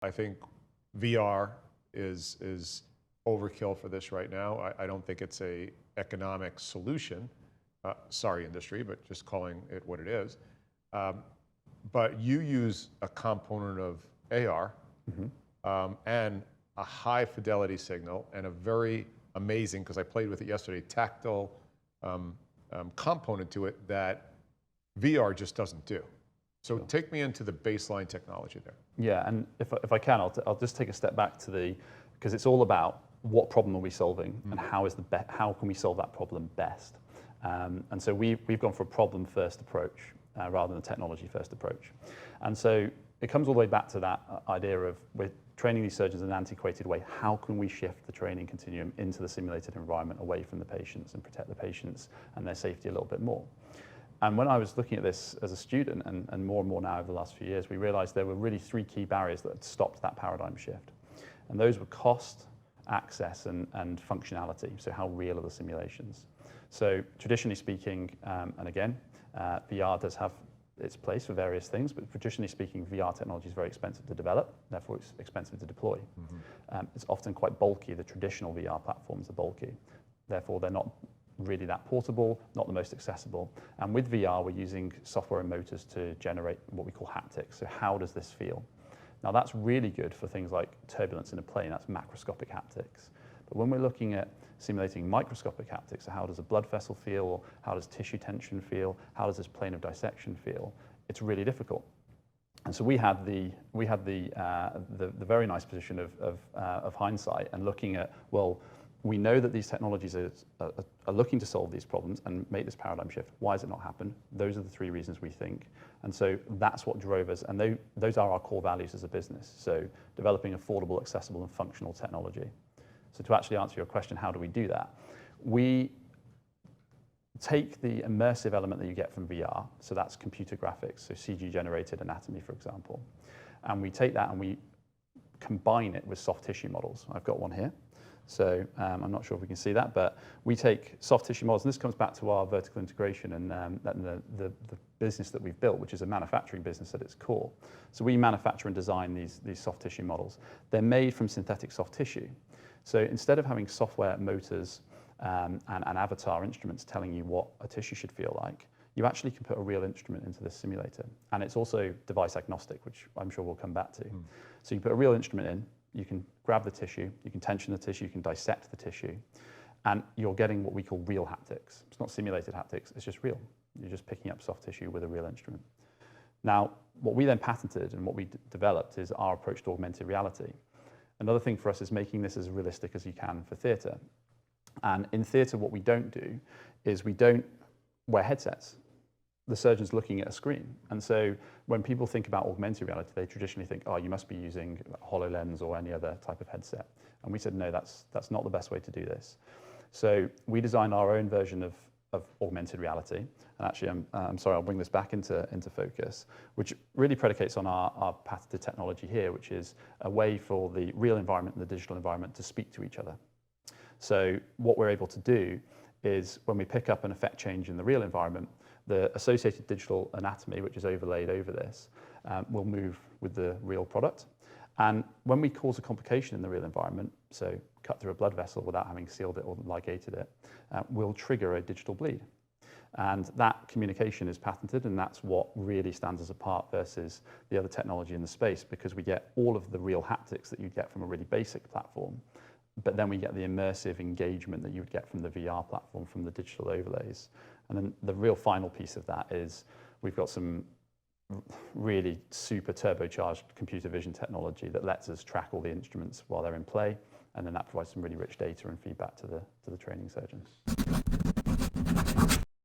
I think VR is overkill for this right now. I don't think it's a economic solution. Sorry, industry, but just calling it what it is. But you use a component of AR and a high fidelity signal and a very amazing, because I played with it yesterday, tactile component to it that VR just doesn't do. So take me into the baseline technology there. Yeah, and if I can, I'll just take a step back to because it's all about what problem are we solving and how can we solve that problem best. And so we've gone for a problem first approach rather than a technology first approach. And so it comes all the way back to that idea of we're training these surgeons in an antiquated way. How can we shift the training continuum into the simulated environment away from the patients and protect the patients and their safety a little bit more? And when I was looking at this as a student and more now over the last few years, we realized there were really three key barriers that had stopped that paradigm shift. And those were cost, access, and functionality. So how real are the simulations? So traditionally speaking, and again, VR does have its place for various things, but traditionally speaking, VR technology is very expensive to develop, therefore it's expensive to deploy. It's often quite bulky. The traditional VR platforms are bulky. Therefore, they're not really that portable, not the most accessible. And with VR, we're using software and motors to generate what we call haptics. So how does this feel? Now that's really good for things like turbulence in a plane, that's macroscopic haptics. But when we're looking at simulating microscopic haptics, so how does a blood vessel feel, or how does tissue tension feel, how does this plane of dissection feel, it's really difficult. And so we had the very nice position of hindsight and looking at, well, we know that these technologies are looking to solve these problems and make this paradigm shift. Why has it not happened? Those are the three reasons we think. And so that's what drove us. And those are our core values as a business. So developing affordable, accessible, and functional technology. So to actually answer your question, how do we do that? We take the immersive element that you get from VR. So that's computer graphics, so CG generated anatomy, for example. And we take that and we combine it with soft tissue models. I've got one here. So I'm not sure if we can see that, but we take soft tissue models, and this comes back to our vertical integration and the business that we've built, which is a manufacturing business at its core. So we manufacture and design these soft tissue models. They're made from synthetic soft tissue. So instead of having software, motors, and avatar instruments telling you what a tissue should feel like, you actually can put a real instrument into this simulator. And it's also device agnostic, which I'm sure we'll come back to. So you put a real instrument in, you can grab the tissue, you can tension the tissue, you can dissect the tissue, and you're getting what we call real haptics. It's not simulated haptics, it's just real. You're just picking up soft tissue with a real instrument. Now, what we then patented and what we developed is our approach to augmented reality. Another thing for us is making this as realistic as you can for theatre. And in theatre, what we don't do is we don't wear headsets. The surgeon's looking at a screen. And so when people think about augmented reality, they traditionally think, oh, you must be using HoloLens or any other type of headset. And we said, no, that's not the best way to do this. So we designed our own version of augmented reality. And actually, I'm sorry, I'll bring this back into focus, which really predicates on our patented technology here, which is a way for the real environment and the digital environment to speak to each other. So what we're able to do is when we pick up an effect change in the real environment, the associated digital anatomy, which is overlaid over this, will move with the real product. And when we cause a complication in the real environment, so cut through a blood vessel without having sealed it or ligated it, will trigger a digital bleed. And that communication is patented, and that's what really stands us apart versus the other technology in the space, because we get all of the real haptics that you'd get from a really basic platform, but then we get the immersive engagement that you would get from the VR platform, from the digital overlays. And then the real final piece of that is we've got some really super turbocharged computer vision technology that lets us track all the instruments while they're in play, and then that provides some really rich data and feedback to the training surgeons.